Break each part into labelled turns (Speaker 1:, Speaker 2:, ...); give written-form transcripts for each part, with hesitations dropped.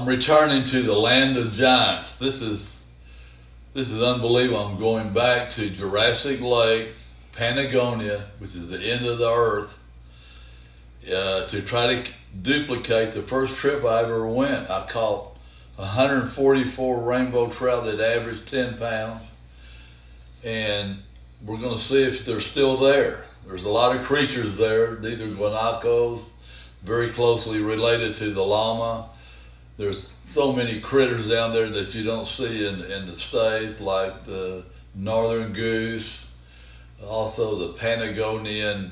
Speaker 1: returning to the land of giants. This is unbelievable. I'm going back to Jurassic Lake, Patagonia, which is the end of the earth, to try to duplicate the first trip I ever went. I caught 144 rainbow trout that averaged 10 pounds, and we're going to see if they're still there. There's a lot of creatures there. These are guanacos, very closely related to the llama. There's so many critters down there that you don't see in the States, like the northern goose, also the Patagonian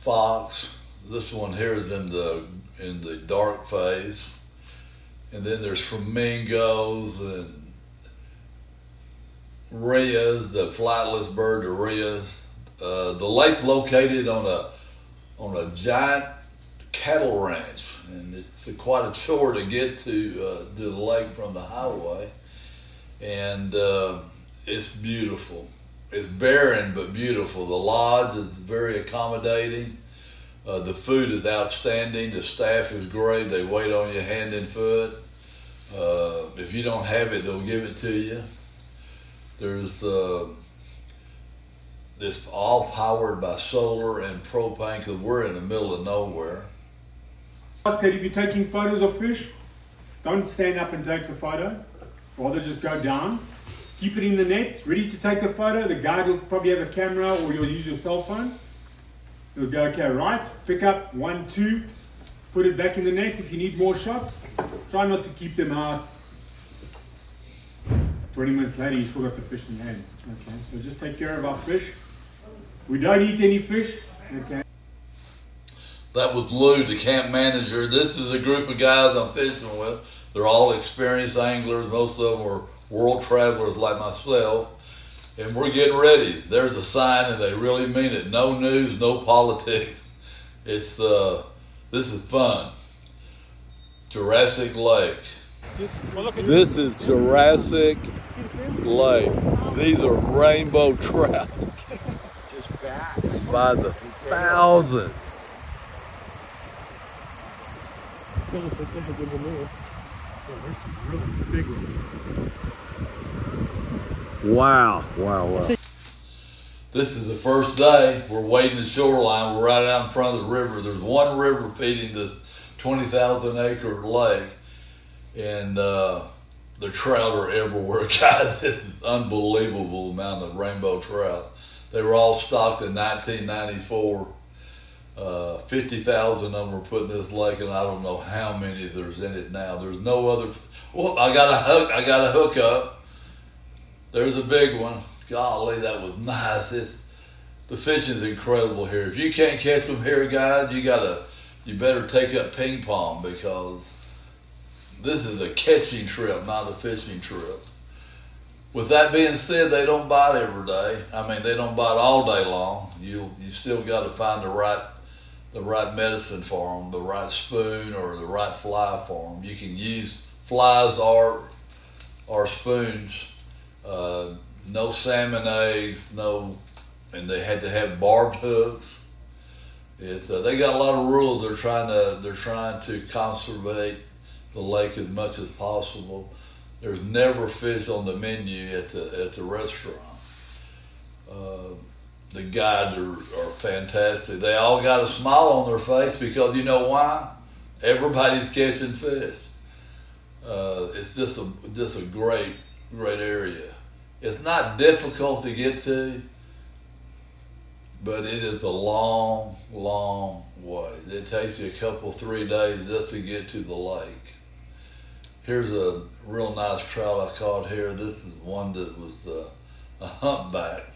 Speaker 1: fox. This one here is in the dark phase. And then there's flamingos and rheas, the flightless bird, the rheas. The lake's located on a giant cattle ranch, and it's quite a chore to get to the lake from the highway. And it's beautiful. It's barren but beautiful. The lodge is very accommodating. The food is outstanding. The staff is great. They wait on you hand and foot. If you don't have it, they'll give it to you. There's this all powered by solar and propane, because we're in the middle of nowhere.
Speaker 2: That if you're taking photos of fish, don't stand up and take the photo. Rather just go down. Keep it in the net, ready to take the photo. The guide will probably have a camera, or you'll use your cell phone. You'll go, okay, right, pick up 1, 2, put it back in the net. If you need more shots, try not to keep them out. 20 minutes later, you still got the fish in your hands. Okay, so just take care of our fish. We don't eat any fish. Okay.
Speaker 1: That was Lou, the camp manager. This is a group of guys I'm fishing with. They're all experienced anglers. Most of them are world travelers like myself. And we're getting ready. There's a sign, and they really mean it. No news, no politics. This is fun. Jurassic Lake. This is Jurassic Lake. These are rainbow trout.
Speaker 3: Just backs.
Speaker 1: By the thousands.
Speaker 3: There's some really big ones.
Speaker 1: Wow. This is the first day. We're wading the shoreline. We're right out in front of the river. There's one river feeding this 20,000 acre lake, and the trout are everywhere. God, this is unbelievable amount of rainbow trout. They were all stocked in 1994. 50,000 of them were put in this lake, and I don't know how many there's in it now. There's no other. Well, I got a hook up. There's a big one. Golly, that was nice. The fishing's incredible here. If you can't catch them here, guys, you better take up ping pong, because this is a catching trip, not a fishing trip. With that being said, they don't bite every day. I mean, they don't bite all day long. You still got to find the right medicine for them, the right spoon or the right fly for them. You can use flies or spoons. No salmon eggs, and they had to have barbed hooks. They got a lot of rules. They're trying to conserve the lake as much as possible. There's never fish on the menu at the restaurant. The guides are fantastic. They all got a smile on their face, because you know why? Everybody's catching fish. It's just a great area. It's not difficult to get to, but it is a long way. It takes you 3 days just to get to the lake. Here's a real nice trout I caught here. This is one that was a humpback.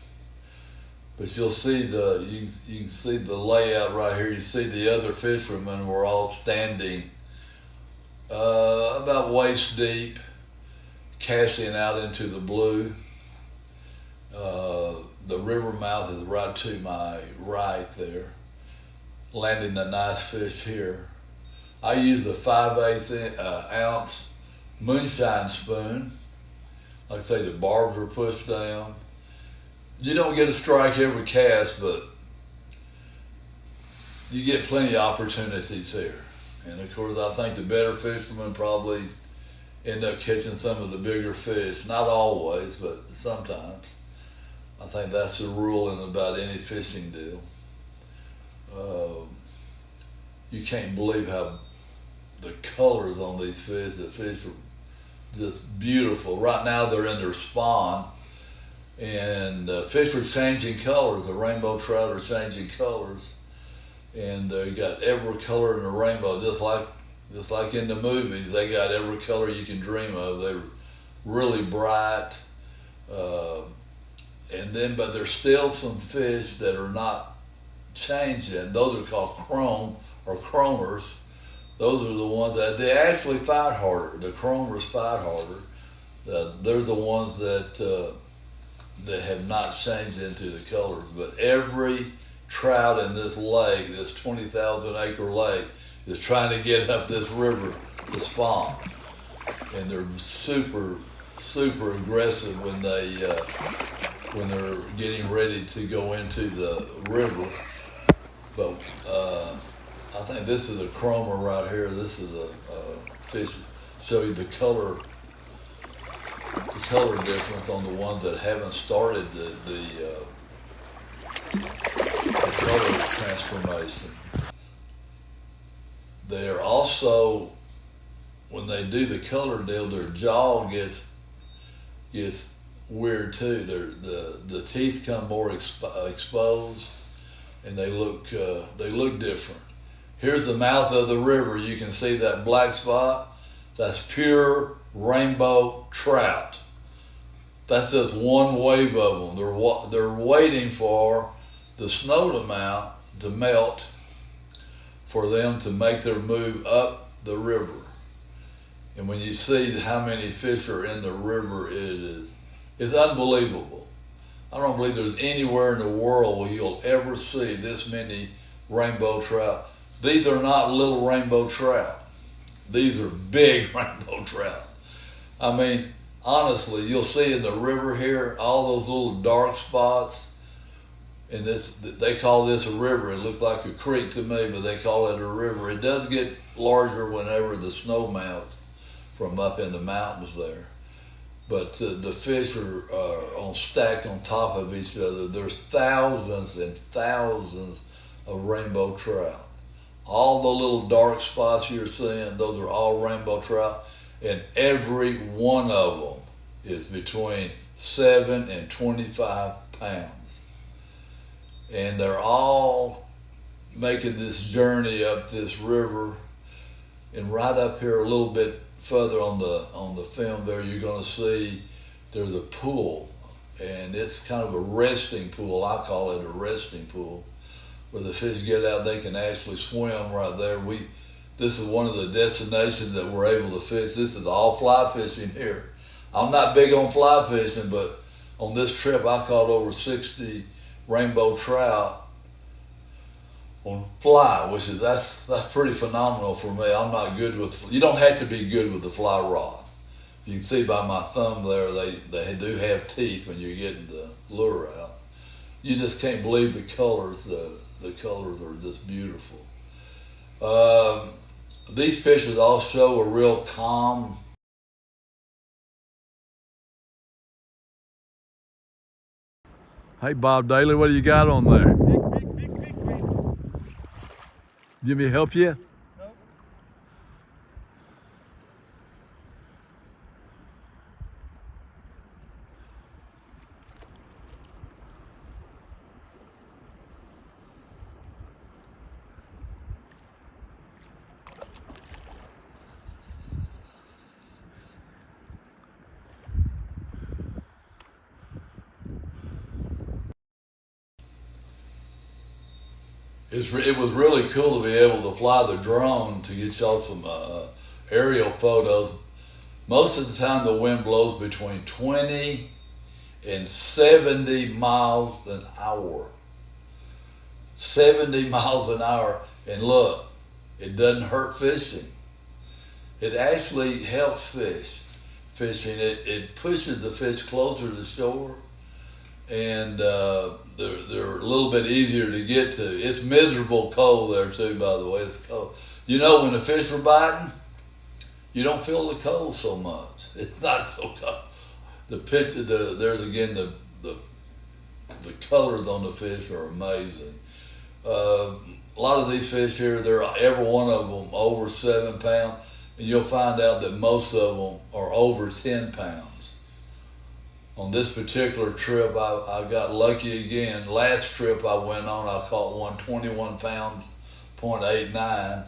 Speaker 1: But you'll see you can see the layout right here. You see the other fishermen were all standing about waist deep, casting out into the blue. The river mouth is right to my right there, landing a nice fish here. I use a 5/8 ounce moonshine spoon. Like I say, the barbs are pushed down. You don't get a strike every cast, but you get plenty of opportunities here. And of course, I think the better fishermen probably end up catching some of the bigger fish. Not always, but sometimes. I think that's the rule in about any fishing deal. You can't believe how the colors on these fish. The fish are just beautiful. Right now they're in their spawn, and fish are changing colors. The rainbow trout are changing colors, and they got every color in the rainbow, just like in the movies. They got every color you can dream of. They're really bright, but there's still some fish that are not changing. Those are called chrome or chromers. Those are the ones that they actually fight harder. The chromers fight harder. They're the ones that have not changed into the colors. But every trout in this lake, this 20,000 acre lake, is trying to get up this river to spawn. And they're super, super aggressive when they're getting ready to go into the river. But I think this is a chromer right here. This is a fish. Show you the color difference on the ones that haven't started the color transformation. They are also, when they do the color deal, their jaw gets weird too. The teeth come more exposed, and they look different. Here's the mouth of the river. You can see that black spot. That's pure rainbow trout. That's just one wave of them. They're waiting for the snow to melt for them to make their move up the river. And when you see how many fish are in the river, it's unbelievable. I don't believe there's anywhere in the world where you'll ever see this many rainbow trout. These are not little rainbow trout. These are big rainbow trout. I mean, honestly, you'll see in the river here, all those little dark spots, and they call this a river. It looks like a creek to me, but they call it a river. It does get larger whenever the snow melts from up in the mountains there. But the fish are stacked on top of each other. There's thousands and thousands of rainbow trout. All the little dark spots you're seeing, those are all rainbow trout, and every one of them is between 7 and 25 pounds. And they're all making this journey up this river. And right up here a little bit further on the film there, you're going to see there's a pool, and it's kind of a resting pool. I call it a resting pool, where the fish get out. They can actually swim right there. This is one of the destinations that we're able to fish. This is all fly fishing here. I'm not big on fly fishing, but on this trip I caught over 60 rainbow trout on fly, which is that's pretty phenomenal for me. I'm not good with. You don't have to be good with the fly rod. You can see by my thumb there, they do have teeth when you're getting the lure out. You just can't believe the colors. The colors are just beautiful. These pictures all show a real calm. Hey, Bob Daly, what do you got on there?
Speaker 2: Big.
Speaker 1: Give me help you?
Speaker 2: No.
Speaker 1: It was really cool to be able to fly the drone to get y'all some aerial photos. Most of the time the wind blows between 20 and 70 miles an hour. 70 miles an hour. And look, it doesn't hurt fishing. It actually helps fishing. It pushes the fish closer to shore, and they're a little bit easier to get to. It's miserable cold there too, by the way. It's cold. You know, when the fish are biting, you don't feel the cold so much. It's not so cold. There's again the colors on the fish are amazing. A lot of these fish here, every one of them over 7 pounds, and you'll find out that most of them are over 10 pounds. On this particular trip, I got lucky again. Last trip I went on, I caught one 21 pounds, 0.89.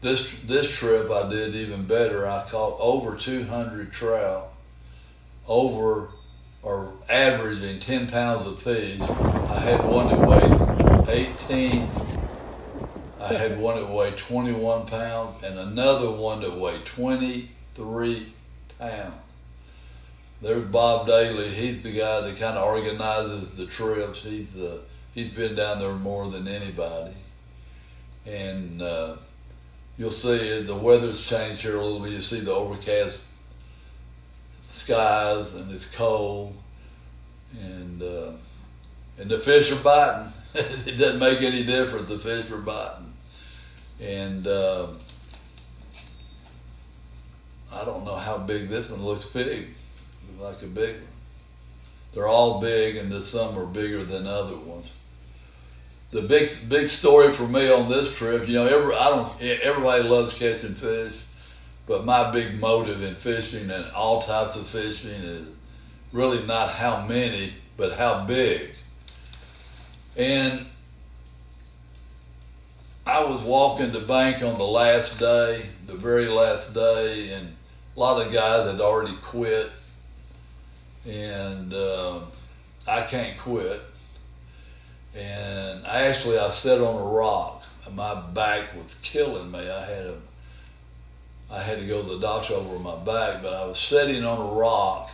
Speaker 1: This trip I did even better. I caught over 200 trout, or averaging 10 pounds apiece. I had one that weighed 18. I had one that weighed 21 pounds, and another one that weighed 23 pounds. There's Bob Daly. He's the guy that kind of organizes the trips. He's been down there more than anybody. And you'll see the weather's changed here a little bit. You see the overcast skies, and it's cold, and the fish are biting. It doesn't make any difference. The fish are biting, and I don't know how big this one looks. Big. Like a big one. They're all big, and some are bigger than other ones. The big story for me on this trip, you know, everybody loves catching fish, but my big motive in fishing and all types of fishing is really not how many, but how big. And I was walking the bank on the very last day, and a lot of guys had already quit. And I can't quit. And I sat on a rock, and my back was killing me. I had to go to the doctor over my back, but I was sitting on a rock,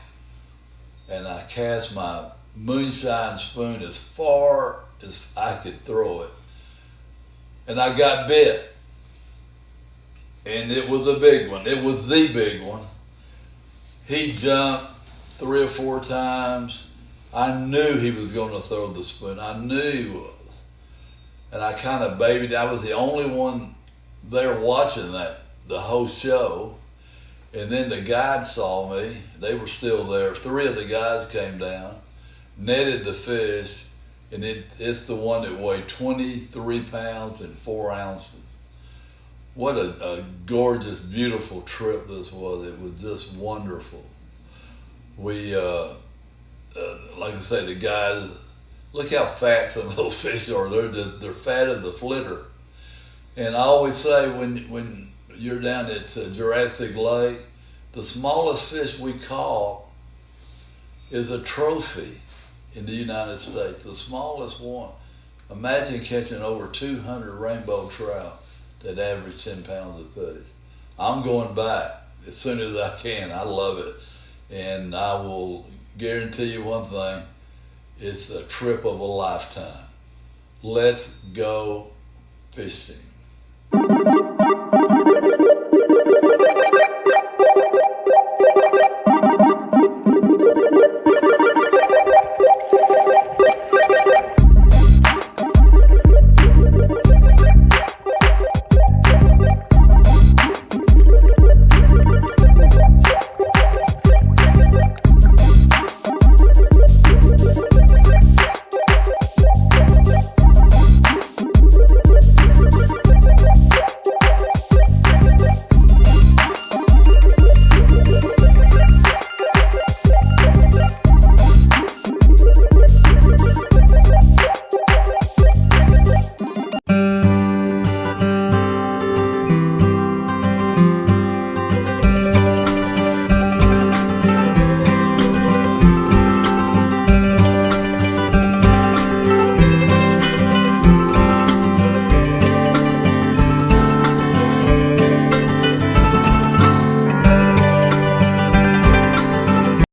Speaker 1: and I cast my moonshine spoon as far as I could throw it, and I got bit. And it was a big one. It was the big one. He jumped 3 or 4 times. I knew he was going to throw the spoon. I knew he was. And I kind of babied. I was the only one there watching the whole show. And then the guide saw me. They were still there. 3 of the guys came down, netted the fish, and it's the one that weighed 23 pounds and 4 ounces. What a gorgeous, beautiful trip this was. It was just wonderful. We, like I say, the guys, look how fat some of those fish are. They're fat as a flitter. And I always say when you're down at Jurassic Lake, the smallest fish we caught is a trophy in the United States, the smallest one. Imagine catching over 200 rainbow trout that average 10 pounds apiece. I'm going back as soon as I can. I love it. And I will guarantee you one thing, it's a trip of a lifetime. Let's go fishing.